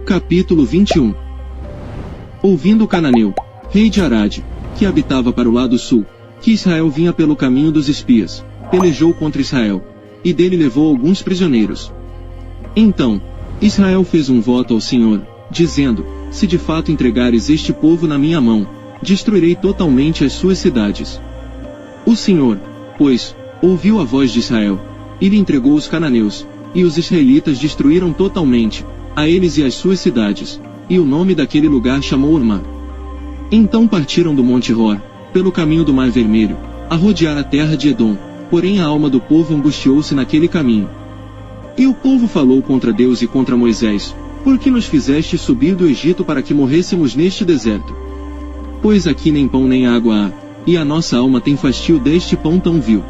Capítulo 21. Ouvindo Cananeu, rei de Arade, que habitava para o lado sul, que Israel vinha pelo caminho dos espias, pelejou contra Israel, e dele levou alguns prisioneiros. Então, Israel fez um voto ao Senhor, dizendo: se de fato entregares este povo na minha mão, destruirei totalmente as suas cidades. O Senhor, pois, ouviu a voz de Israel, e lhe entregou os cananeus, e os israelitas destruíram totalmente, a eles e as suas cidades, e o nome daquele lugar chamou Ormá. Então partiram do Monte Hor, pelo caminho do Mar Vermelho, a rodear a terra de Edom, porém a alma do povo angustiou-se naquele caminho. E o povo falou contra Deus e contra Moisés: por que nos fizeste subir do Egito para que morrêssemos neste deserto? Pois aqui nem pão nem água há, e a nossa alma tem fastio deste pão tão vil.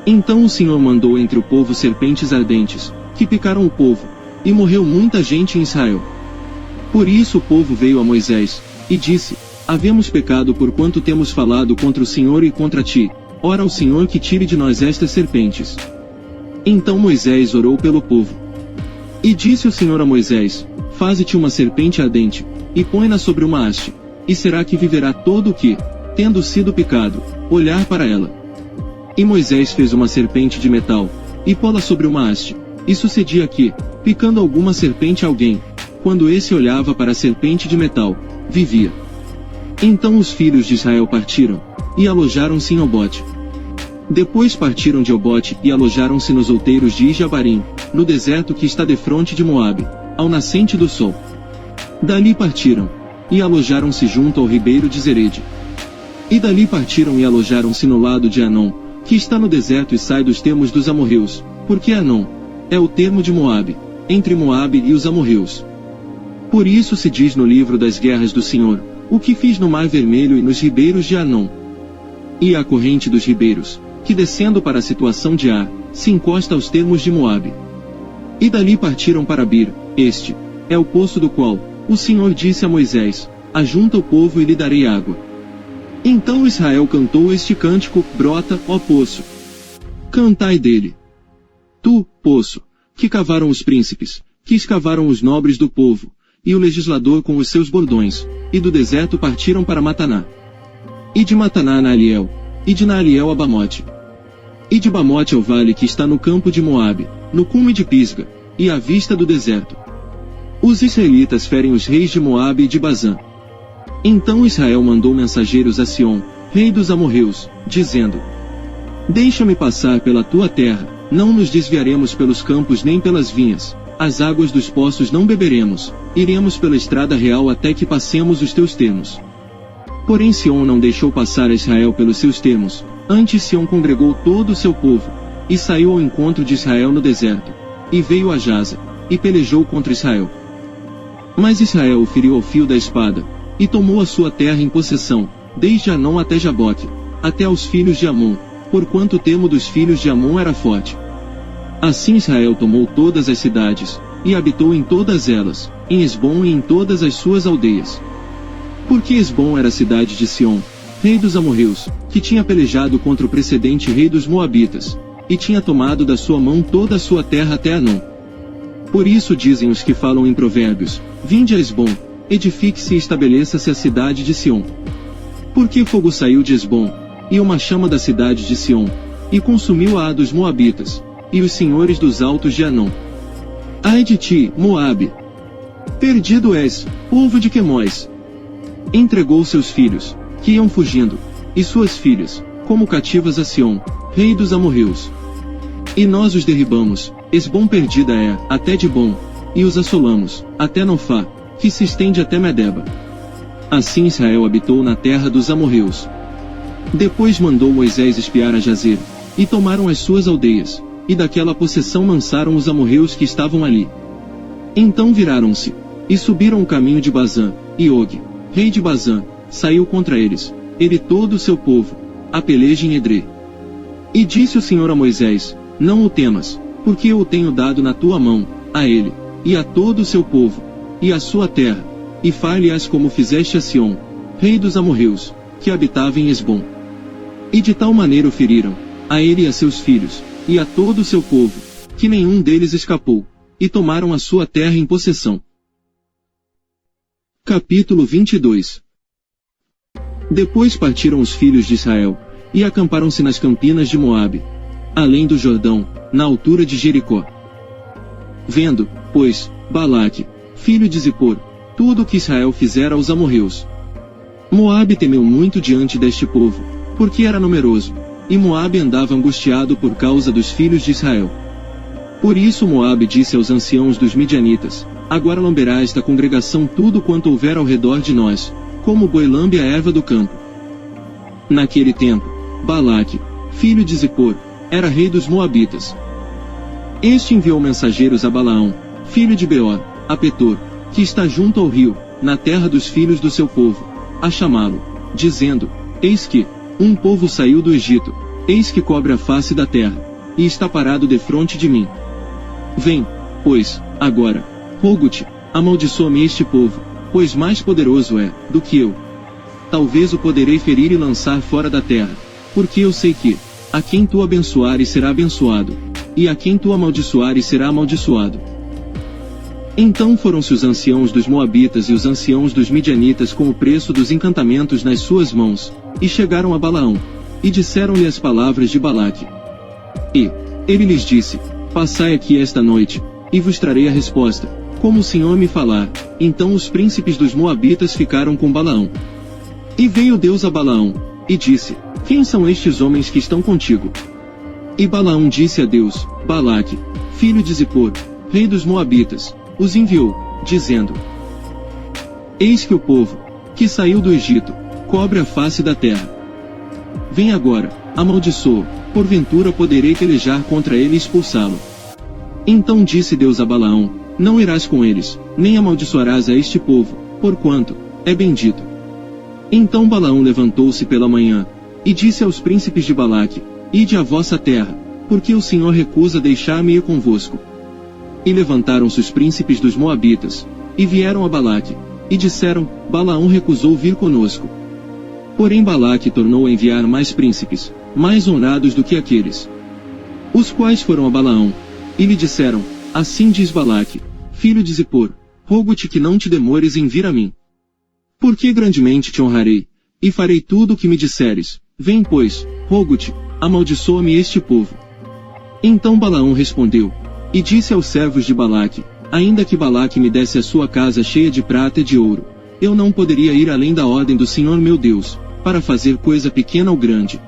Então o Senhor mandou entre o povo serpentes ardentes, que picaram o povo, e morreu muita gente em Israel. Por isso o povo veio a Moisés, e disse: havemos pecado porquanto temos falado contra o Senhor e contra ti, ora ao Senhor que tire de nós estas serpentes. Então Moisés orou pelo povo. E disse o Senhor a Moisés: faze-te uma serpente ardente, e põe-na sobre uma haste, e será que viverá todo o que, tendo sido picado, olhar para ela. E Moisés fez uma serpente de metal, e pô-la sobre uma haste, e sucedia que, picando alguma serpente a alguém, quando esse olhava para a serpente de metal, vivia. Então os filhos de Israel partiram, e alojaram-se em Obote. Depois partiram de Obote e alojaram-se nos outeiros de Ijabarim, no deserto que está defronte de Moabe, ao nascente do sol. Dali partiram, e alojaram-se junto ao ribeiro de Zerede. E dali partiram e alojaram-se no lado de Anom, que está no deserto e sai dos termos dos amorreus, porque Anom é o termo de Moabe, entre Moabe e os amorreus. Por isso se diz no livro das guerras do Senhor: o que fiz no Mar Vermelho e nos ribeiros de Anom. E a corrente dos ribeiros, que descendo para a situação de Ar, se encosta aos termos de Moabe. E dali partiram para Bir, este é o poço do qual o Senhor disse a Moisés: ajunta o povo e lhe darei água. Então Israel cantou este cântico: brota, ó poço. Cantai dele. Tu, poço, que cavaram os príncipes, que escavaram os nobres do povo, e o legislador com os seus bordões, e do deserto partiram para Mataná. E de Mataná a Naaliel, e de Naaliel a Bamote. E de Bamote ao vale que está no campo de Moabe, no cume de Pisga, e à vista do deserto. Os israelitas ferem os reis de Moabe e de Bazã. Então Israel mandou mensageiros a Sion, rei dos amorreus, dizendo: deixa-me passar pela tua terra, não nos desviaremos pelos campos nem pelas vinhas, as águas dos poços não beberemos, iremos pela estrada real até que passemos os teus termos. Porém Sion não deixou passar a Israel pelos seus termos, antes Sion congregou todo o seu povo, e saiu ao encontro de Israel no deserto, e veio a Jaza, e pelejou contra Israel. Mas Israel o feriu ao fio da espada, e tomou a sua terra em possessão, desde Anom até Jaboque, até aos filhos de Amon, porquanto o termo dos filhos de Amon era forte. Assim Israel tomou todas as cidades, e habitou em todas elas, em Esbom e em todas as suas aldeias. Porque Esbom era a cidade de Sion, rei dos amorreus, que tinha pelejado contra o precedente rei dos moabitas, e tinha tomado da sua mão toda a sua terra até Anom. Por isso dizem os que falam em provérbios: vinde a Esbom, edifique-se e estabeleça-se a cidade de Sion. Porque fogo saiu de Esbom, e uma chama da cidade de Sion, e consumiu-a dos moabitas, e os senhores dos altos de Anom. Ai de ti, Moabe! Perdido és, povo de Quemós! Entregou seus filhos, que iam fugindo, e suas filhas, como cativas a Sion, rei dos amorreus. E nós os derribamos, Esbom perdida é, até Dibom, e os assolamos, até Nofá, que se estende até Medeba. Assim Israel habitou na terra dos amorreus. Depois mandou Moisés espiar a Jazer, e tomaram as suas aldeias, e daquela possessão lançaram os amorreus que estavam ali. Então viraram-se, e subiram o caminho de Bazã, e Og, rei de Bazã, saiu contra eles, ele e todo o seu povo, a peleja em Edrei. E disse o Senhor a Moisés: não o temas, porque eu o tenho dado na tua mão, a ele, e a todo o seu povo, e a sua terra, e far-lhe-ás como fizeste a Sion, rei dos amorreus, que habitava em Esbom. E de tal maneira o feriram, a ele e a seus filhos, e a todo o seu povo, que nenhum deles escapou, e tomaram a sua terra em possessão. Capítulo 22. Depois partiram os filhos de Israel, e acamparam-se nas campinas de Moabe, além do Jordão, na altura de Jericó. Vendo, pois, Balaque, filho de Zippor, tudo o que Israel fizera aos amorreus, Moabe temeu muito diante deste povo, porque era numeroso, e Moabe andava angustiado por causa dos filhos de Israel. Por isso Moabe disse aos anciãos dos midianitas: Agora lamberá esta congregação tudo quanto houver ao redor de nós, como o boi lambe a erva do campo. Naquele tempo, Balaque, filho de Zippor, era rei dos Moabitas. Este enviou mensageiros a Balaão, filho de Beor, a Petor, que está junto ao rio, na terra dos filhos do seu povo, a chamá-lo, dizendo: Eis que um povo saiu do Egito, eis que cobre a face da terra, e está parado defronte de mim. Vem, pois, agora, rogo-te, amaldiçoa-me este povo, pois mais poderoso é do que eu. Talvez o poderei ferir e lançar fora da terra, porque eu sei que, a quem tu abençoares será abençoado, e a quem tu amaldiçoares será amaldiçoado. Então foram-se os anciãos dos Moabitas e os anciãos dos Midianitas com o preço dos encantamentos nas suas mãos, e chegaram a Balaão, e disseram-lhe as palavras de Balaque. E ele lhes disse: Passai aqui esta noite, e vos trarei a resposta, como o Senhor me falar. Então os príncipes dos Moabitas ficaram com Balaão. E veio Deus a Balaão, e disse: Quem são estes homens que estão contigo? E Balaão disse a Deus: Balaque, filho de Zippor, rei dos Moabitas, os enviou, dizendo: Eis que o povo, que saiu do Egito, cobre a face da terra. Vem agora, amaldiçoa, porventura poderei pelejar contra ele e expulsá-lo. Então disse Deus a Balaão: Não irás com eles, nem amaldiçoarás a este povo, porquanto é bendito. Então Balaão levantou-se pela manhã, e disse aos príncipes de Balaque: Ide à vossa terra, porque o Senhor recusa deixar-me ir convosco. E levantaram-se os príncipes dos Moabitas, e vieram a Balaque, e disseram: Balaão recusou vir conosco. Porém Balaque tornou a enviar mais príncipes, mais honrados do que aqueles, os quais foram a Balaão, e lhe disseram: Assim diz Balaque, filho de Zippor, rogo-te que não te demores em vir a mim. Porque grandemente te honrarei, e farei tudo o que me disseres. Vem, pois, rogo-te, amaldiçoa-me este povo. Então Balaão respondeu, e disse aos servos de Balaque: Ainda que Balaque me desse a sua casa cheia de prata e de ouro, eu não poderia ir além da ordem do Senhor meu Deus, para fazer coisa pequena ou grande.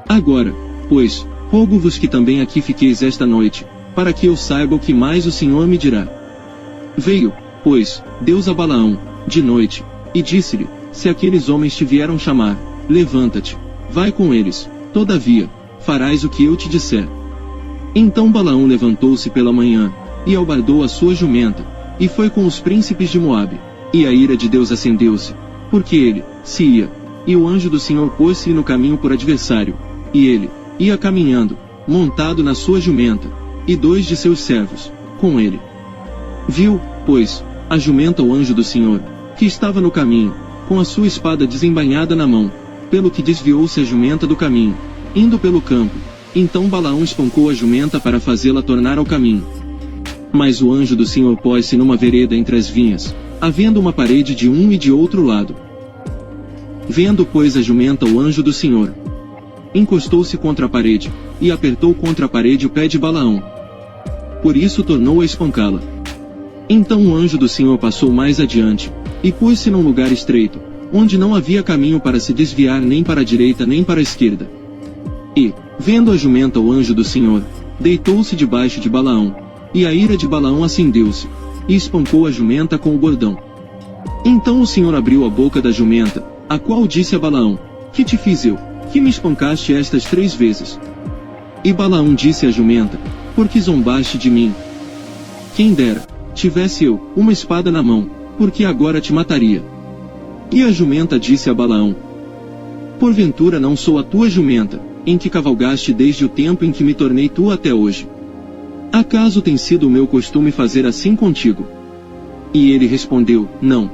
Agora, pois, rogo-vos que também aqui fiqueis esta noite, para que eu saiba o que mais o Senhor me dirá. Veio, pois, Deus a Balaão, de noite, e disse-lhe: Se aqueles homens te vieram chamar, levanta-te, vai com eles, todavia, farás o que eu te disser. Então Balaão levantou-se pela manhã, e albardou a sua jumenta, e foi com os príncipes de Moabe, e a ira de Deus acendeu-se, porque ele se ia, e o anjo do Senhor pôs-se no caminho por adversário, e ele ia caminhando, montado na sua jumenta, e 2 de seus servos, com ele. Viu, pois, a jumenta o anjo do Senhor, que estava no caminho, com a sua espada desembainhada na mão, pelo que desviou-se a jumenta do caminho, indo pelo campo. Então Balaão espancou a jumenta para fazê-la tornar ao caminho. Mas o anjo do Senhor pôs-se numa vereda entre as vinhas, havendo uma parede de um e de outro lado. Vendo, pois, a jumenta o anjo do Senhor, encostou-se contra a parede, e apertou contra a parede o pé de Balaão. Por isso tornou a espancá-la. Então o anjo do Senhor passou mais adiante, e pôs-se num lugar estreito, onde não havia caminho para se desviar nem para a direita nem para a esquerda. E, vendo a jumenta o anjo do Senhor, deitou-se debaixo de Balaão, e a ira de Balaão acendeu-se, e espancou a jumenta com o bordão. Então o Senhor abriu a boca da jumenta, a qual disse a Balaão: Que te fiz eu, que me espancaste estas 3 vezes? E Balaão disse à jumenta: Porque zombaste de mim? Quem dera, tivesse eu uma espada na mão, porque agora te mataria. E a jumenta disse a Balaão: Porventura não sou a tua jumenta, em que cavalgaste desde o tempo em que me tornei tua até hoje? Acaso tem sido o meu costume fazer assim contigo? E ele respondeu: Não.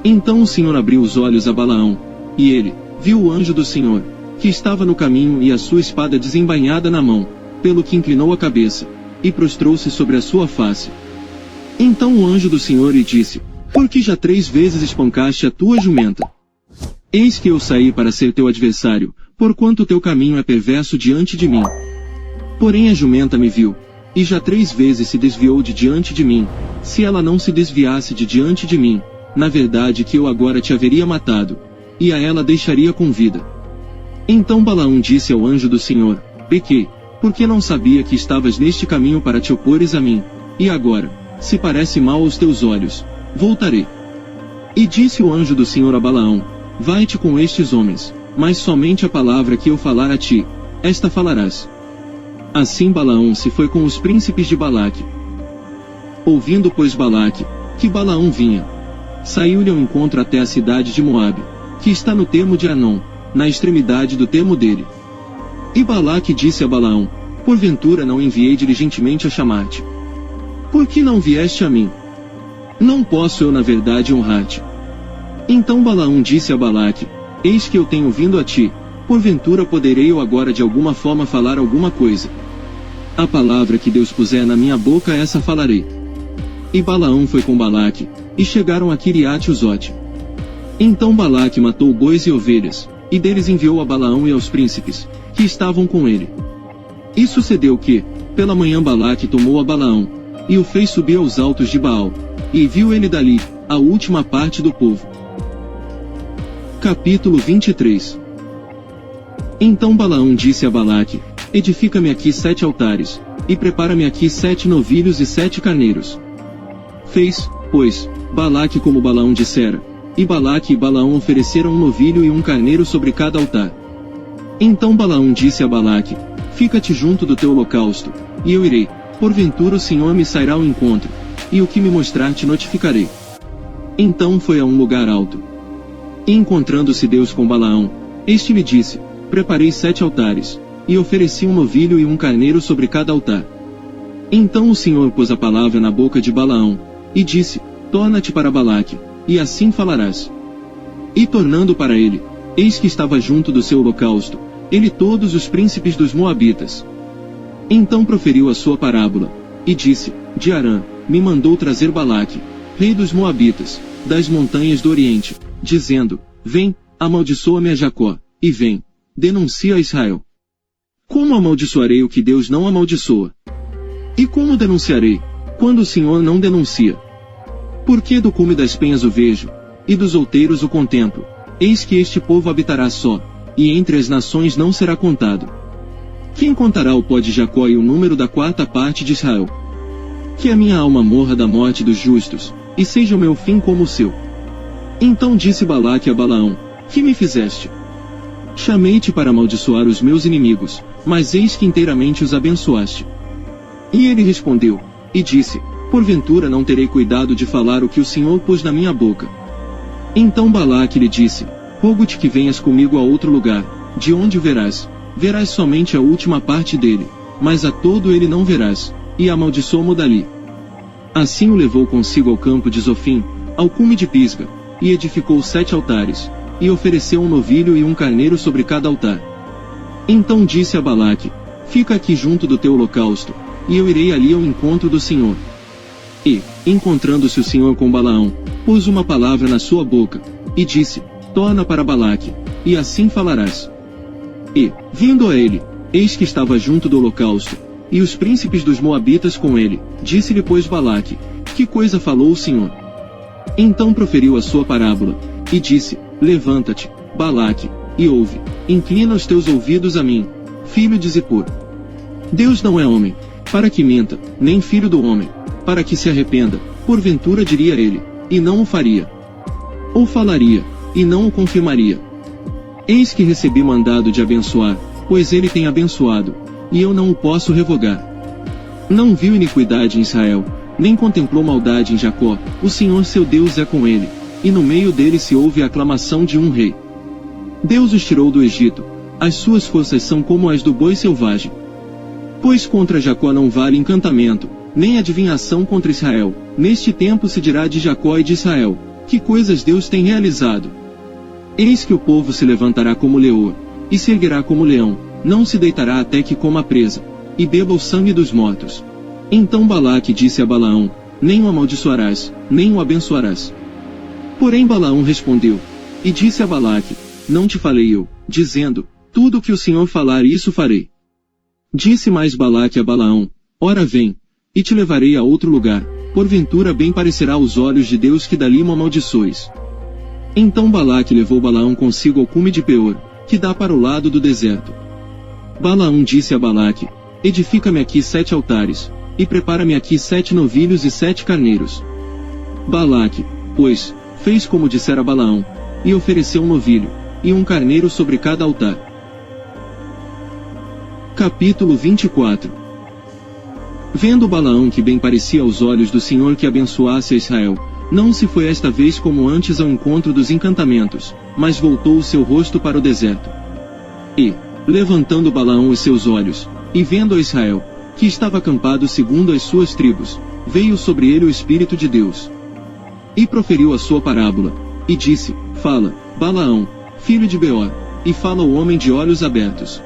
Então o Senhor abriu os olhos a Balaão, e ele viu o anjo do Senhor, que estava no caminho e a sua espada desembainhada na mão, pelo que inclinou a cabeça, e prostrou-se sobre a sua face. Então o anjo do Senhor lhe disse: Porque já 3 vezes espancaste a tua jumenta. Eis que eu saí para ser teu adversário, porquanto teu caminho é perverso diante de mim. Porém a jumenta me viu, e já 3 vezes se desviou de diante de mim. Se ela não se desviasse de diante de mim, na verdade que eu agora te haveria matado, e a ela deixaria com vida. Então Balaão disse ao anjo do Senhor: Pequei, porque não sabia que estavas neste caminho para te opores a mim, e agora, se parece mal aos teus olhos, voltarei. E disse o anjo do Senhor a Balaão: Vai-te com estes homens, mas somente a palavra que eu falar a ti, esta falarás. Assim Balaão se foi com os príncipes de Balaque. Ouvindo pois Balaque, que Balaão vinha, saiu-lhe ao encontro até a cidade de Moabe, que está no termo de Anom, na extremidade do termo dele. E Balaque disse a Balaão: Porventura não enviei diligentemente a chamar-te? Por que não vieste a mim? Não posso eu na verdade honrar-te. Então Balaão disse a Balaque: Eis que eu tenho vindo a ti, porventura poderei eu agora de alguma forma falar alguma coisa? A palavra que Deus puser na minha boca essa falarei. E Balaão foi com Balaque, e chegaram a Quiriate-Uzote. Então Balaque matou bois e ovelhas, e deles enviou a Balaão e aos príncipes, que estavam com ele. E sucedeu que, pela manhã Balaque tomou a Balaão, e o fez subir aos altos de Baal, e viu ele dali, a última parte do povo. Capítulo 23. Então Balaão disse a Balaque: Edifica-me aqui 7 altares, e prepara-me aqui 7 novilhos e 7 carneiros. Fez, pois, Balaque como Balaão dissera, e Balaque e Balaão ofereceram um novilho e um carneiro sobre cada altar. Então Balaão disse a Balaque: Fica-te junto do teu holocausto, e eu irei, porventura o Senhor me sairá ao encontro, e o que me mostrar te notificarei. Então foi a um lugar alto. E encontrando-se Deus com Balaão, este lhe disse: Preparei 7 altares, e ofereci um novilho e um carneiro sobre cada altar. Então o Senhor pôs a palavra na boca de Balaão, e disse: Torna-te para Balaque, e assim falarás. E tornando para ele, eis que estava junto do seu holocausto, ele e todos os príncipes dos Moabitas. Então proferiu a sua parábola, e disse: De Arã, me mandou trazer Balaque, rei dos Moabitas, das montanhas do Oriente, dizendo: Vem, amaldiçoa-me a Jacó, e vem, denuncia a Israel. Como amaldiçoarei o que Deus não amaldiçoa? E como denunciarei, quando o Senhor não denuncia? Porque do cume das penhas o vejo, e dos outeiros o contemplo, eis que este povo habitará só, e entre as nações não será contado. Quem contará o pó de Jacó e o número da 4ª parte de Israel? Que a minha alma morra da morte dos justos, e seja o meu fim como o seu. Então disse Balaque a Balaão: Que me fizeste? Chamei-te para amaldiçoar os meus inimigos, mas eis que inteiramente os abençoaste. E ele respondeu, e disse: Porventura não terei cuidado de falar o que o Senhor pôs na minha boca. Então Balaque lhe disse: Rogo-te que venhas comigo a outro lugar, de onde o verás. Verás somente a última parte dele, mas a todo ele não verás, e amaldiçoou-mo dali. Assim o levou consigo ao campo de Zofim, ao cume de Pisga, e edificou 7 altares, e ofereceu um novilho e um carneiro sobre cada altar. Então disse a Balaque: Fica aqui junto do teu holocausto, e eu irei ali ao encontro do Senhor. E, encontrando-se o Senhor com Balaão, pôs uma palavra na sua boca, e disse: Torna para Balaque, e assim falarás. E, vindo a ele, eis que estava junto do holocausto, e os príncipes dos Moabitas com ele, disse-lhe pois Balaque: Que coisa falou o Senhor? Então proferiu a sua parábola, e disse: Levanta-te, Balaque, e ouve, inclina os teus ouvidos a mim, filho de Zippor. Deus não é homem, para que minta, nem filho do homem, para que se arrependa, porventura diria ele, e não o faria. Ou falaria, e não o confirmaria. Eis que recebi mandado de abençoar, pois ele tem abençoado, e eu não o posso revogar. Não viu iniquidade em Israel, nem contemplou maldade em Jacó, o Senhor seu Deus é com ele, e no meio dele se ouve a aclamação de um rei. Deus os tirou do Egito, as suas forças são como as do boi selvagem. Pois contra Jacó não vale encantamento, nem adivinhação contra Israel. Neste tempo se dirá de Jacó e de Israel: Que coisas Deus tem realizado! Eis que o povo se levantará como leoa, e se erguerá como leão, não se deitará até que coma a presa, e beba o sangue dos mortos. Então Balaque disse a Balaão: Nem o amaldiçoarás, nem o abençoarás. Porém Balaão respondeu, e disse a Balaque, não te falei eu, dizendo, tudo o que o Senhor falar isso farei. Disse mais Balaque a Balaão, ora vem, e te levarei a outro lugar, porventura bem parecerá aos olhos de Deus que dali me amaldiçoes. Então Balaque levou Balaão consigo ao cume de Peor, que dá para o lado do deserto. Balaão disse a Balaque, edifica-me aqui 7 altares, e prepara-me aqui 7 novilhos e 7 carneiros. Balaque, pois, fez como dissera Balaão, e ofereceu um novilho, e um carneiro sobre cada altar. Capítulo 24. Vendo Balaão que bem parecia aos olhos do Senhor que abençoasse a Israel, não se foi esta vez como antes ao encontro dos encantamentos, mas voltou o seu rosto para o deserto. E, levantando Balaão os seus olhos, e vendo a Israel, que estava acampado segundo as suas tribos, veio sobre ele o Espírito de Deus. E proferiu a sua parábola, e disse, fala, Balaão, filho de Beor, e fala o homem de olhos abertos.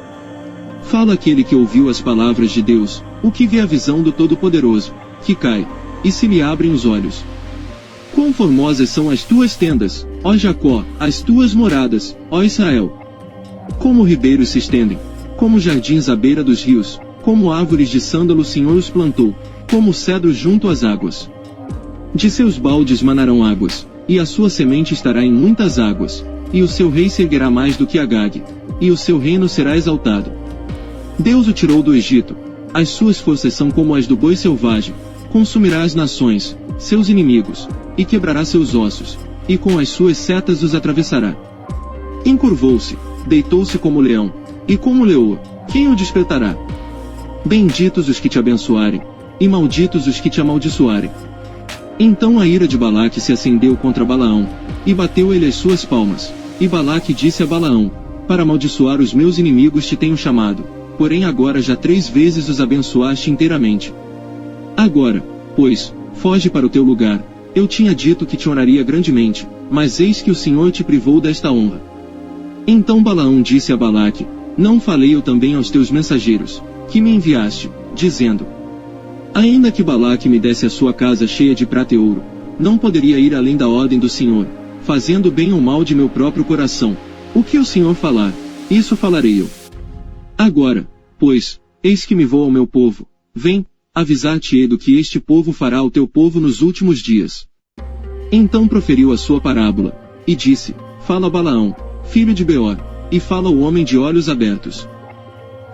Fala aquele que ouviu as palavras de Deus, o que vê a visão do Todo-Poderoso, que cai, e se lhe abrem os olhos. Quão formosas são as tuas tendas, ó Jacó, as tuas moradas, ó Israel! Como ribeiros se estendem, como jardins à beira dos rios, como árvores de sândalo o Senhor os plantou, como cedros junto às águas. De seus baldes manarão águas, e a sua semente estará em muitas águas, e o seu rei se erguerá mais do que Agag, e o seu reino será exaltado. Deus o tirou do Egito, as suas forças são como as do boi selvagem, consumirá as nações, seus inimigos, e quebrará seus ossos, e com as suas setas os atravessará. Encurvou-se, deitou-se como leão, e como leoa, quem o despertará? Benditos os que te abençoarem, e malditos os que te amaldiçoarem. Então a ira de Balaque se acendeu contra Balaão, e bateu ele as suas palmas, e Balaque disse a Balaão, para amaldiçoar os meus inimigos te tenho chamado, porém agora já 3 vezes os abençoaste inteiramente. Agora, pois, foge para o teu lugar, eu tinha dito que te honraria grandemente, mas eis que o Senhor te privou desta honra. Então Balaão disse a Balaque, não falei eu também aos teus mensageiros, que me enviaste, dizendo, ainda que Balaque me desse a sua casa cheia de prata e ouro, não poderia ir além da ordem do Senhor, fazendo bem ou mal de meu próprio coração. O que o Senhor falar, isso falarei eu. Agora, pois, eis que me vou ao meu povo, vem, avisar-te-ei do que este povo fará ao teu povo nos últimos dias. Então proferiu a sua parábola, e disse, fala Balaão, filho de Beor, e fala o homem de olhos abertos.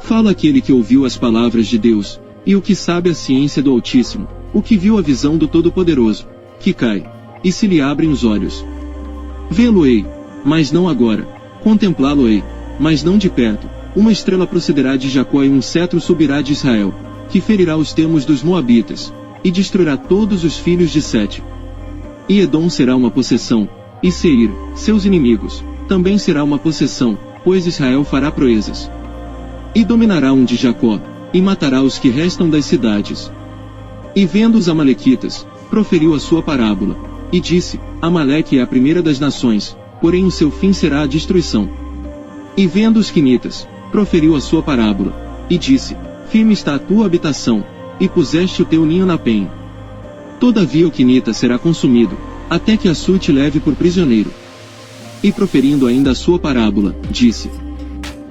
Fala aquele que ouviu as palavras de Deus, e o que sabe a ciência do Altíssimo, o que viu a visão do Todo-Poderoso, que cai, e se lhe abrem os olhos. Vê-lo-ei, mas não agora, contemplá-lo-ei, mas não de perto, uma estrela procederá de Jacó e um cetro subirá de Israel, que ferirá os termos dos Moabitas, e destruirá todos os filhos de Sete. E Edom será uma possessão, e Seir, seus inimigos, também será uma possessão, pois Israel fará proezas. E dominará um de Jacó, e matará os que restam das cidades. E vendo os amalequitas, proferiu a sua parábola, e disse, Amaleque é a primeira das nações, porém o seu fim será a destruição. E vendo os quinitas, proferiu a sua parábola, e disse, firme está a tua habitação, e puseste o teu ninho na penha. Todavia o quinita será consumido, até que Assur te leve por prisioneiro. E proferindo ainda a sua parábola, disse,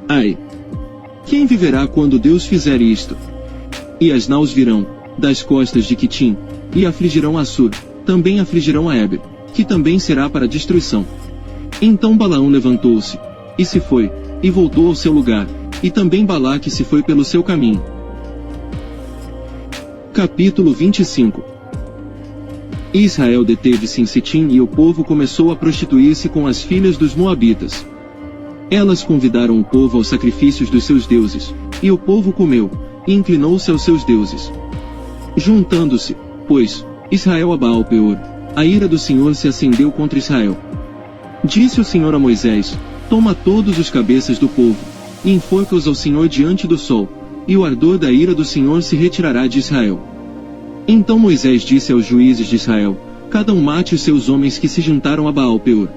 ai! Quem viverá quando Deus fizer isto? E as naus virão, das costas de Quitim, e afligirão Assur, também afligirão a Éber, que também será para destruição. Então Balaão levantou-se, e se foi, e voltou ao seu lugar, e também Balaque se foi pelo seu caminho. Capítulo 25. E Israel deteve-se em Sitim e o povo começou a prostituir-se com as filhas dos Moabitas. Elas convidaram o povo aos sacrifícios dos seus deuses, e o povo comeu, e inclinou-se aos seus deuses. Juntando-se, pois, Israel a Baal-Peor, a ira do Senhor se acendeu contra Israel. Disse o Senhor a Moisés, toma todos os cabeças do povo, e enforca-os ao Senhor diante do sol, e o ardor da ira do Senhor se retirará de Israel. Então Moisés disse aos juízes de Israel, cada um mate os seus homens que se juntaram a Baal-Peor.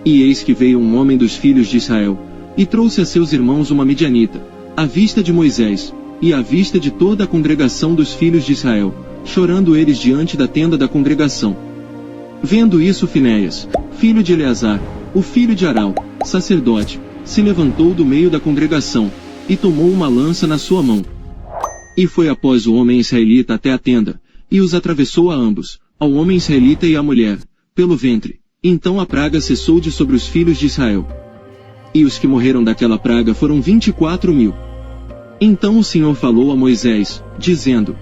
E eis que veio um homem dos filhos de Israel, e trouxe a seus irmãos uma midianita, à vista de Moisés, e à vista de toda a congregação dos filhos de Israel, chorando eles diante da tenda da congregação. Vendo isso, Finéias, filho de Eleazar, o filho de Arão, sacerdote, se levantou do meio da congregação, e tomou uma lança na sua mão. E foi após o homem israelita até a tenda, e os atravessou a ambos, ao homem israelita e à mulher, pelo ventre. Então a praga cessou de sobre os filhos de Israel. E os que morreram daquela praga foram 24.000. Então o Senhor falou a Moisés, dizendo: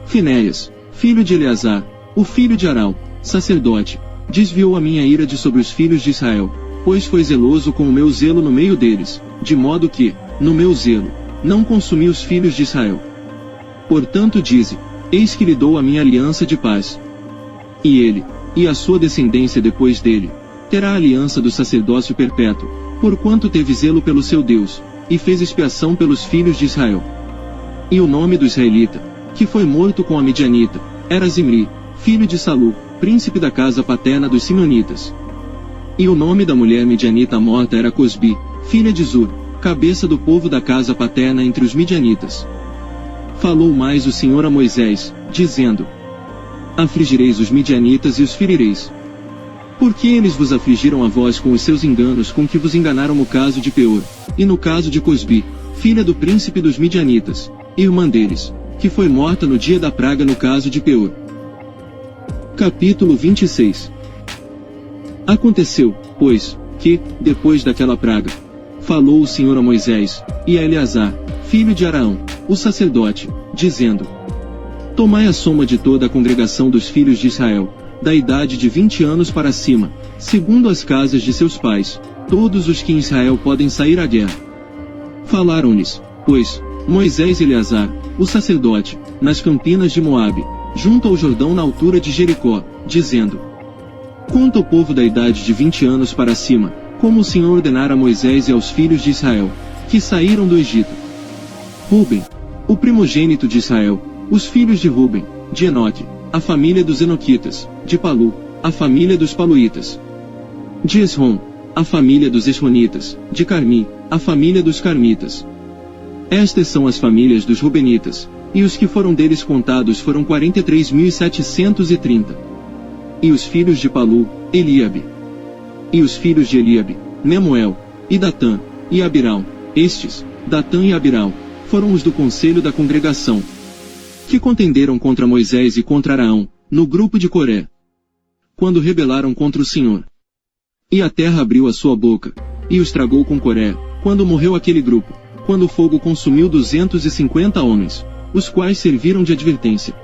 Finéias, filho de Eleazar, o filho de Arão, sacerdote, desviou a minha ira de sobre os filhos de Israel, pois foi zeloso com o meu zelo no meio deles, de modo que, no meu zelo, não consumi os filhos de Israel. Portanto dize: eis que lhe dou a minha aliança de paz. E ele, e a sua descendência depois dele, terá a aliança do sacerdócio perpétuo, porquanto teve zelo pelo seu Deus, e fez expiação pelos filhos de Israel. E o nome do israelita, que foi morto com a midianita, era Zimri, filho de Salu, príncipe da casa paterna dos Simeonitas. E o nome da mulher midianita morta era Cosbi, filha de Zur, cabeça do povo da casa paterna entre os midianitas. Falou mais o Senhor a Moisés, dizendo: afligireis os midianitas e os ferireis. Porque eles vos afligiram a vós com os seus enganos com que vos enganaram no caso de Peor, e no caso de Cosbi, filha do príncipe dos midianitas, irmã deles, que foi morta no dia da praga no caso de Peor. Capítulo 26. Aconteceu, pois, que, depois daquela praga, falou o Senhor a Moisés, e a Eleazar, filho de Arão, o sacerdote, dizendo: tomai a soma de toda a congregação dos filhos de Israel, da idade de 20 anos para cima, segundo as casas de seus pais, todos os que em Israel podem sair à guerra. Falaram-lhes, pois, Moisés e Eleazar, o sacerdote, nas campinas de Moabe, junto ao Jordão na altura de Jericó, dizendo: conta o povo da idade de 20 anos para cima, como o Senhor ordenara a Moisés e aos filhos de Israel, que saíram do Egito. Ruben, o primogênito de Israel, os filhos de Ruben, de Enoque, a família dos Enoquitas, de Palu, a família dos Paluítas. De Esrom, a família dos Esronitas, de Carmi, a família dos Carmitas. Estas são as famílias dos Rubenitas, e os que foram deles contados foram 43.730. E os filhos de Palu, Eliabe. E os filhos de Eliabe, Nemuel, e Datã, e Abirão. Estes, Datã e Abirão, foram os do conselho da congregação, que contenderam contra Moisés e contra Araão, no grupo de Coré, quando rebelaram contra o Senhor. E a terra abriu a sua boca, e os tragou com Coré, quando morreu aquele grupo, quando o fogo consumiu 250 homens, os quais serviram de advertência.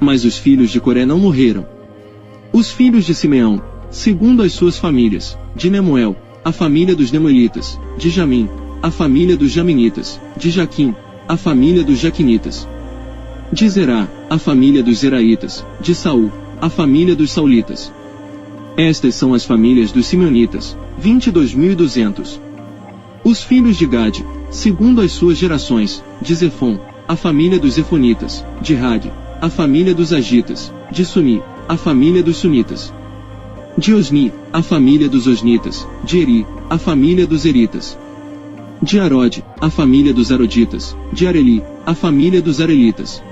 Mas os filhos de Coré não morreram. Os filhos de Simeão, segundo as suas famílias, de Nemuel, a família dos Nemuelitas, de Jamim, a família dos Jaminitas, de Jaquim, a família dos Jaquinitas. De Zerá, a família dos Zeraitas, de Saul, a família dos Saulitas. Estas são as famílias dos Simeonitas, 22.200. Os filhos de Gade, segundo as suas gerações, de Zefon, a família dos Zefonitas, de Rade, a família dos Agitas, de Suni, a família dos Sunitas. De Osni, a família dos Osnitas, de Eri, a família dos Eritas. De Arode, a família dos Aroditas, de Areli, a família dos Arelitas.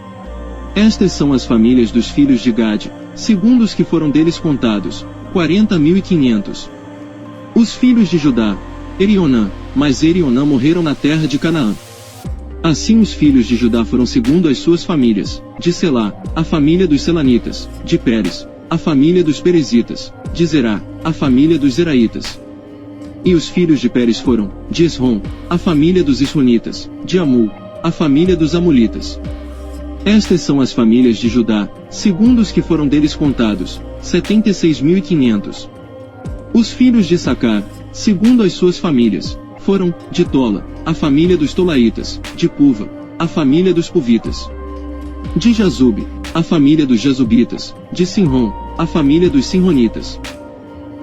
Estas são as famílias dos filhos de Gade, segundo os que foram deles contados, 40.500. Os filhos de Judá, Erionã, mas Erionã morreram na terra de Canaã. Assim os filhos de Judá foram segundo as suas famílias, de Selá, a família dos Selanitas, de Pérez, a família dos Perezitas, de Zerá, a família dos Zeraitas. E os filhos de Pérez foram, de Esrom, a família dos Esronitas, de Amul, a família dos Amulitas. Estas são as famílias de Judá, segundo os que foram deles contados, 76.500. Os filhos de Issacar, segundo as suas famílias, foram, de Tola, a família dos Tolaitas, de Puva, a família dos Puvitas. De Jazube, a família dos Jazubitas, de Sinrom, a família dos Sinronitas.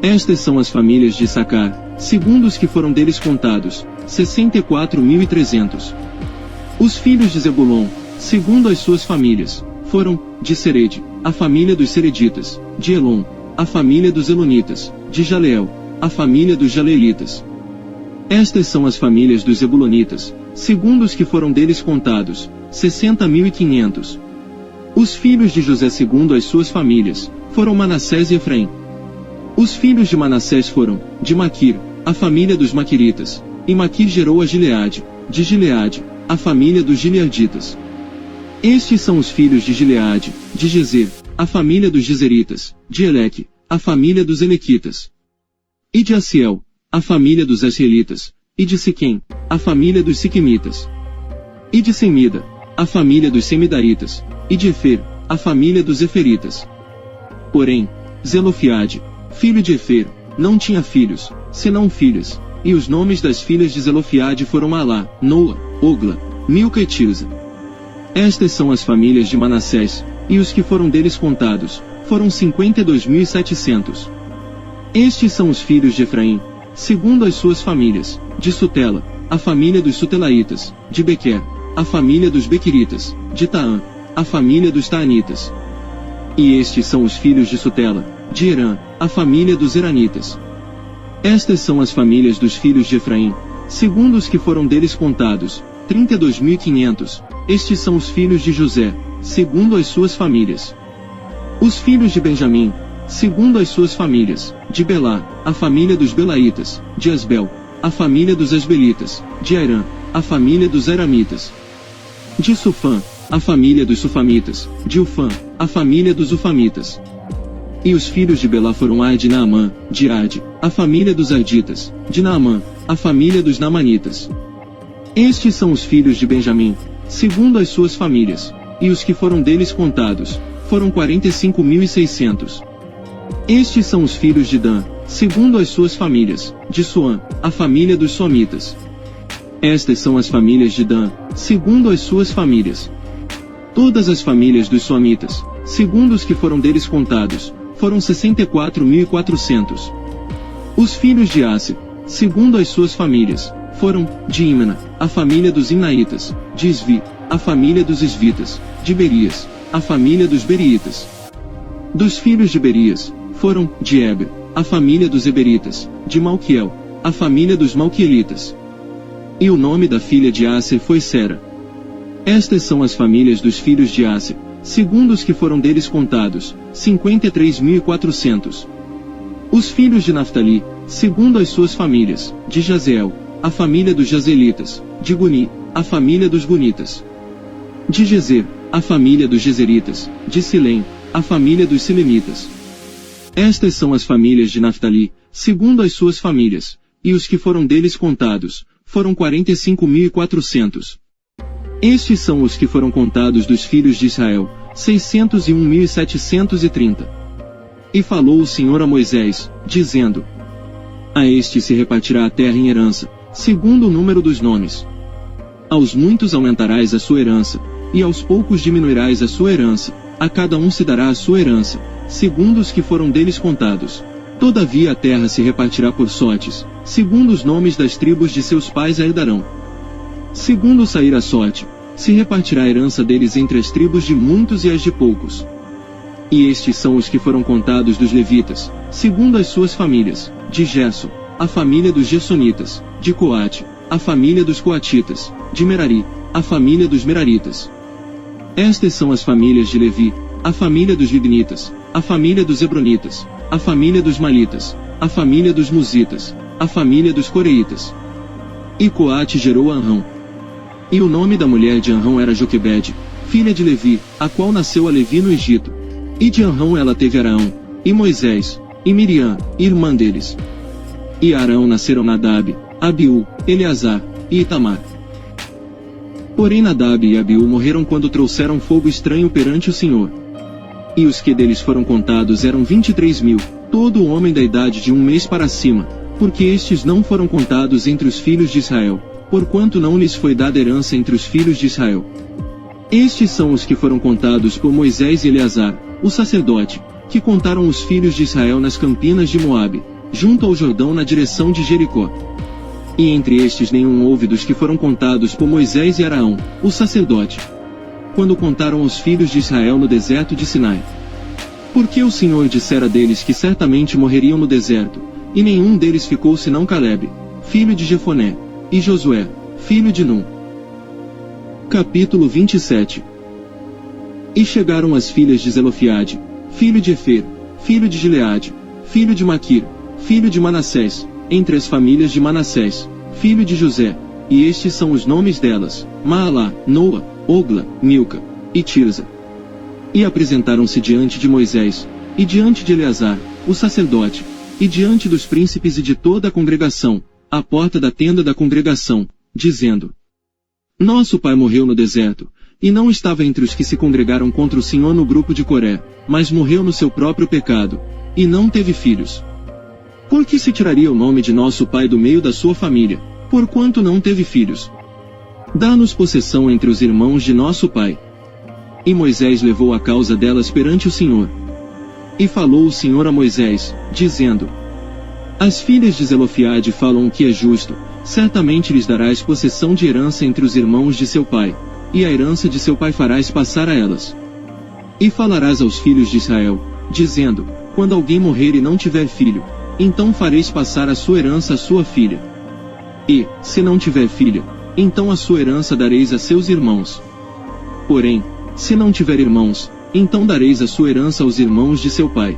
Estas são as famílias de Issacar, segundo os que foram deles contados, 64.300. Os filhos de Zebulon, segundo as suas famílias, foram, de Serede, a família dos Sereditas, de Elon, a família dos Elonitas, de Jaleel, a família dos Jaleelitas. Estas são as famílias dos Zebulonitas, segundo os que foram deles contados, 60.500. Os filhos de José segundo as suas famílias, foram Manassés e Efraim. Os filhos de Manassés foram, de Maquir, a família dos Maquiritas, e Maquir gerou a Gileade, de Gileade, a família dos Gileaditas. Estes são os filhos de Gileade, de Gezer, a família dos Gezeritas, de Eleque, a família dos Elequitas. E de Aciel, a família dos Asrielitas, e de Siquém, a família dos Siquemitas. E de Semida, a família dos Semidaritas, e de Efer, a família dos Eferitas. Porém, Zelofiade, filho de Efer, não tinha filhos, senão filhas, e os nomes das filhas de Zelofiade foram Malá, Noa, Ogla, Milca e Tirza. Estas são as famílias de Manassés, e os que foram deles contados, foram 52.700. Estes são os filhos de Efraim, segundo as suas famílias, de Sutela, a família dos Sutelaitas, de Bequer, a família dos Bequiritas, de Taã, a família dos Taanitas. E estes são os filhos de Sutela, de Herã, a família dos Heranitas. Estas são as famílias dos filhos de Efraim, segundo os que foram deles contados, 32.500, estes são os filhos de José, segundo as suas famílias. Os filhos de Benjamim, segundo as suas famílias, de Belá, a família dos Belaitas, de Asbel, a família dos Asbelitas, de Airã, a família dos Airamitas. De Sufã, a família dos Sufamitas, de Ufã, a família dos Ufamitas. E os filhos de Belá foram Ard e Naamã, de Ard, a família dos Arditas, de Naamã, a família dos Naamanitas. Estes são os filhos de Benjamim, segundo as suas famílias, e os que foram deles contados, foram 45.600. Estes são os filhos de Dan, segundo as suas famílias, de Suã, a família dos Suamitas. Estas são as famílias de Dan, segundo as suas famílias. Todas as famílias dos Suamitas, segundo os que foram deles contados, foram 64.400. Os filhos de Aser, segundo as suas famílias, foram, de Imna, a família dos Imnaitas, de Isvi, a família dos Isvitas, de Berias, a família dos Beriitas. Dos filhos de Berias, foram, de Eber, a família dos Eberitas, de Malquiel, a família dos Malquielitas. E o nome da filha de Aser foi Sera. Estas são as famílias dos filhos de Aser, segundo os que foram deles contados, 53.400. Os filhos de Naftali, segundo as suas famílias, de Jazeel, a família dos Jazelitas, de Guni, a família dos Gunitas. De Gezer, a família dos Gezeritas, de Silém, a família dos Silemitas. Estas são as famílias de Naftali, segundo as suas famílias, e os que foram deles contados, foram 45.400. Estes são os que foram contados dos filhos de Israel, 601.730. E falou o Senhor a Moisés, dizendo: A este se repartirá a terra em herança, segundo o número dos nomes. Aos muitos aumentarás a sua herança, e aos poucos diminuirás a sua herança, a cada um se dará a sua herança, segundo os que foram deles contados. Todavia a terra se repartirá por sortes, segundo os nomes das tribos de seus pais a herdarão. Segundo sair a sorte, se repartirá a herança deles entre as tribos de muitos e as de poucos. E estes são os que foram contados dos levitas, segundo as suas famílias, de Gerson, a família dos Gersonitas, de Coate, a família dos Coatitas, de Merari, a família dos Meraritas. Estas são as famílias de Levi, a família dos Libnitas, a família dos Hebronitas, a família dos Malitas, a família dos Musitas, a família dos Coreitas. E Coate gerou a Anrão. E o nome da mulher de Anrão era Joquebede, filha de Levi, a qual nasceu a Levi no Egito. E de Anrão ela teve Araão, e Moisés, e Miriam, irmã deles. E a Araão nasceram Nadab, Abiú, Eleazar, e Itamar. Porém Nadab e Abiú morreram quando trouxeram fogo estranho perante o Senhor. E os que deles foram contados eram 23.000, todo homem da idade de 1 mês para cima, porque estes não foram contados entre os filhos de Israel, porquanto não lhes foi dada herança entre os filhos de Israel. Estes são os que foram contados por Moisés e Eleazar, o sacerdote, que contaram os filhos de Israel nas campinas de Moabe, junto ao Jordão na direção de Jericó. E entre estes nenhum houve dos que foram contados por Moisés e Araão, o sacerdote, quando contaram os filhos de Israel no deserto de Sinai. Porque o Senhor dissera deles que certamente morreriam no deserto, e nenhum deles ficou senão Calebe, filho de Jefoné, e Josué, filho de Num. Capítulo 27. E chegaram as filhas de Zelofiade, filho de Efer, filho de Gileade, filho de Maquir, filho de Manassés, entre as famílias de Manassés, filho de José, e estes são os nomes delas: Maalá, Noa, Ogla, Milca e Tirza. E apresentaram-se diante de Moisés, e diante de Eleazar, o sacerdote, e diante dos príncipes e de toda a congregação, à porta da tenda da congregação, dizendo: Nosso pai morreu no deserto, e não estava entre os que se congregaram contra o Senhor no grupo de Coré, mas morreu no seu próprio pecado, e não teve filhos. Por que se tiraria o nome de nosso pai do meio da sua família, porquanto não teve filhos? Dá-nos possessão entre os irmãos de nosso pai. E Moisés levou a causa delas perante o Senhor. E falou o Senhor a Moisés, dizendo: As filhas de Zelofiade falam o que é justo, certamente lhes darás possessão de herança entre os irmãos de seu pai, e a herança de seu pai farás passar a elas. E falarás aos filhos de Israel, dizendo: Quando alguém morrer e não tiver filho, então fareis passar a sua herança à sua filha. E, se não tiver filha, então a sua herança dareis a seus irmãos. Porém, se não tiver irmãos, então dareis a sua herança aos irmãos de seu pai.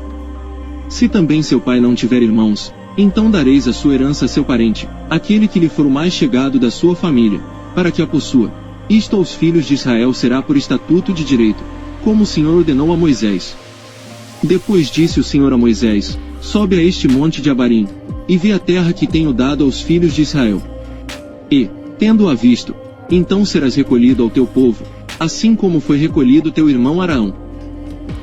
Se também seu pai não tiver irmãos, então dareis a sua herança a seu parente, aquele que lhe for o mais chegado da sua família, para que a possua. Isto aos filhos de Israel será por estatuto de direito, como o Senhor ordenou a Moisés. Depois disse o Senhor a Moisés: Sobe a este monte de Abarim, e vê a terra que tenho dado aos filhos de Israel. E, tendo-a visto, então serás recolhido ao teu povo, assim como foi recolhido teu irmão Araão.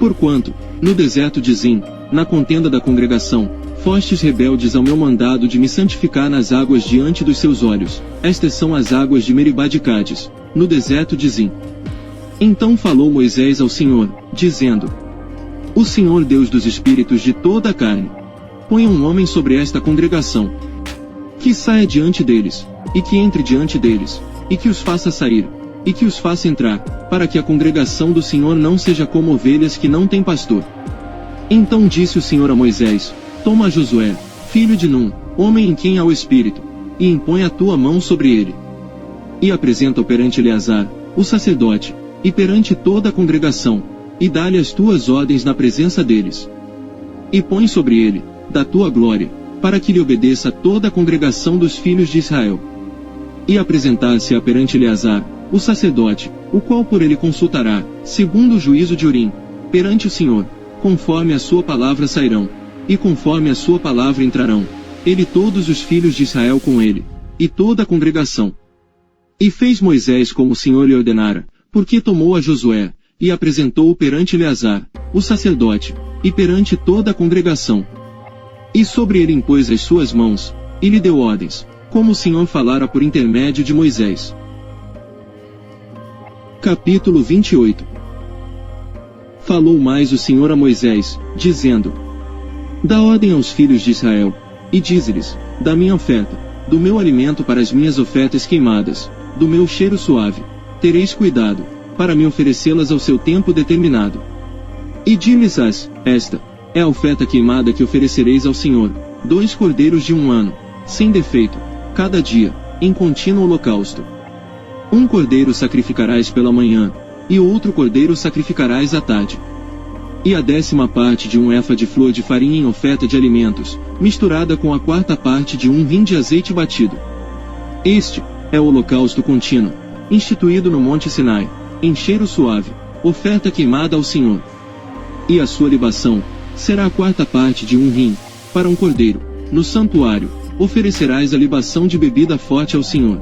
Porquanto, no deserto de Zim, na contenda da congregação, fostes rebeldes ao meu mandado de me santificar nas águas diante dos seus olhos, estas são as águas de Meribá de Cádiz, no deserto de Zim. Então falou Moisés ao Senhor, dizendo: O Senhor Deus dos espíritos de toda a carne, ponha um homem sobre esta congregação, que saia diante deles, e que entre diante deles, e que os faça sair, e que os faça entrar, para que a congregação do Senhor não seja como ovelhas que não têm pastor. Então disse o Senhor a Moisés: Toma Josué, filho de Num, homem em quem há o Espírito, e impõe a tua mão sobre ele. E apresenta-o perante Eleazar, o sacerdote, e perante toda a congregação, e dá-lhe as tuas ordens na presença deles. E põe sobre ele, da tua glória, para que lhe obedeça toda a congregação dos filhos de Israel. E apresentar-se-á perante Eleazar, o sacerdote, o qual por ele consultará, segundo o juízo de Urim, perante o Senhor, conforme a sua palavra sairão, e conforme a sua palavra entrarão, ele e todos os filhos de Israel com ele, e toda a congregação. E fez Moisés como o Senhor lhe ordenara, porque tomou a Josué, e apresentou-o perante Eleazar, o sacerdote, e perante toda a congregação. E sobre ele impôs as suas mãos, e lhe deu ordens, como o Senhor falara por intermédio de Moisés. Capítulo 28. Falou mais o Senhor a Moisés, dizendo: Dá ordem aos filhos de Israel, e dize-lhes: Da minha oferta, do meu alimento para as minhas ofertas queimadas, do meu cheiro suave, tereis cuidado, para me oferecê-las ao seu tempo determinado. E di-lhes-ás: Esta é a oferta queimada que oferecereis ao Senhor, 2 cordeiros de 1 ano, sem defeito, cada dia, em contínuo holocausto. 1 cordeiro sacrificarás pela manhã, e outro cordeiro sacrificarás à tarde. E a 10ª parte de 1 efa de flor de farinha em oferta de alimentos, misturada com a 4ª parte de 1 hin de azeite batido. Este é o holocausto contínuo, instituído no Monte Sinai, em cheiro suave, oferta queimada ao Senhor. E a sua libação será a 4ª parte de 1 hin, para 1 cordeiro. No santuário, oferecerás a libação de bebida forte ao Senhor.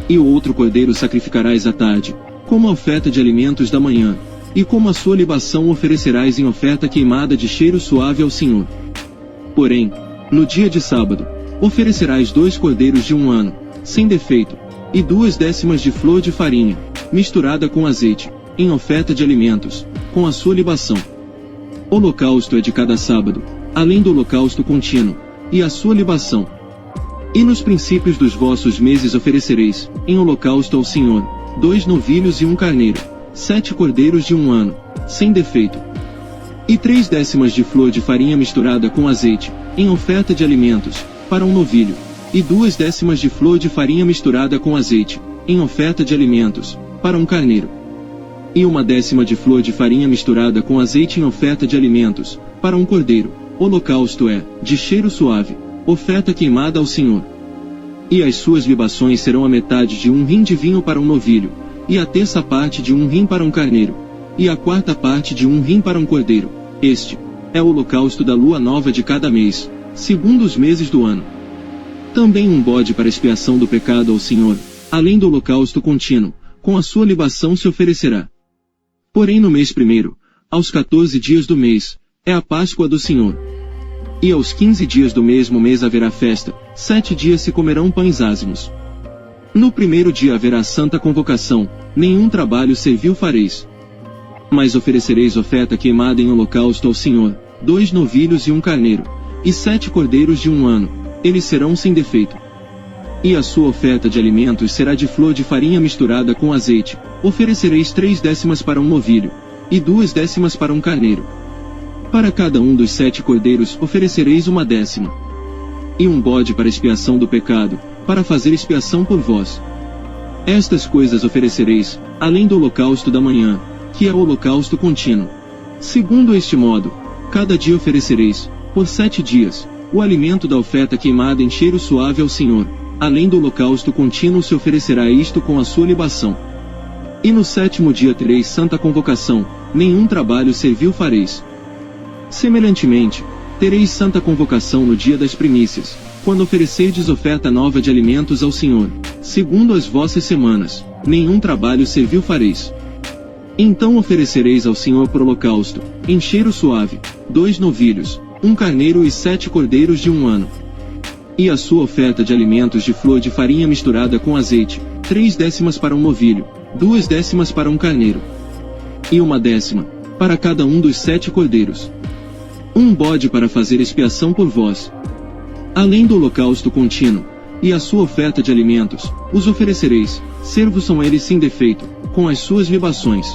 E o outro cordeiro sacrificarás à tarde, como a oferta de alimentos da manhã, e como a sua libação oferecerás em oferta queimada de cheiro suave ao Senhor. Porém, no dia de sábado, oferecerás 2 cordeiros de 1 ano, sem defeito, e 2/10 de flor de farinha, misturada com azeite, em oferta de alimentos, com a sua libação. Holocausto é de cada sábado, além do holocausto contínuo, e a sua libação. E nos princípios dos vossos meses oferecereis, em holocausto ao Senhor, 2 novilhos e 1 carneiro, 7 cordeiros de 1 ano, sem defeito. E 3/10 de flor de farinha misturada com azeite, em oferta de alimentos, para 1 novilho, e 2/10 de flor de farinha misturada com azeite, em oferta de alimentos, para 1 carneiro. E 1/10 de flor de farinha misturada com azeite em oferta de alimentos, para um cordeiro. Holocausto é, de cheiro suave, oferta queimada ao Senhor. E as suas libações serão a metade de um rim de vinho para um novilho, e a terça parte de um rim para um carneiro, e a quarta parte de um rim para um cordeiro. Este é o holocausto da lua nova de cada mês, segundo os meses do ano. Também um bode para expiação do pecado ao Senhor, além do holocausto contínuo, com a sua libação se oferecerá. Porém no mês primeiro, aos 14 dias do mês, é a Páscoa do Senhor. E aos 15 dias do mesmo mês haverá festa, 7 dias se comerão pães ázimos. No primeiro dia haverá santa convocação, nenhum trabalho servil fareis. Mas oferecereis oferta queimada em holocausto ao Senhor, 2 novilhos e um carneiro, e 7 cordeiros de um ano, eles serão sem defeito. E a sua oferta de alimentos será de flor de farinha misturada com azeite, oferecereis 3 décimas para um novilho, e 2 décimas para um carneiro. Para cada um dos 7 cordeiros oferecereis 1 décima. E um bode para expiação do pecado, para fazer expiação por vós. Estas coisas oferecereis, além do holocausto da manhã, que é o holocausto contínuo. Segundo este modo, cada dia oferecereis, por 7 dias, o alimento da oferta queimada em cheiro suave ao Senhor, além do holocausto contínuo se oferecerá isto com a sua libação. E no 7º dia tereis santa convocação, nenhum trabalho servil fareis. Semelhantemente, tereis santa convocação no dia das primícias, quando oferecerdes oferta nova de alimentos ao Senhor, segundo as vossas semanas, nenhum trabalho servil fareis. Então oferecereis ao Senhor por holocausto, em cheiro suave, 2 novilhos, um carneiro e 7 cordeiros de um ano. E a sua oferta de alimentos de flor de farinha misturada com azeite, 3 décimas para um novilho, 2 décimas para um carneiro, e 1 décima, para cada um dos 7 cordeiros. Um bode para fazer expiação por vós. Além do holocausto contínuo, e a sua oferta de alimentos, os oferecereis, servos são eles sem defeito, com as suas libações.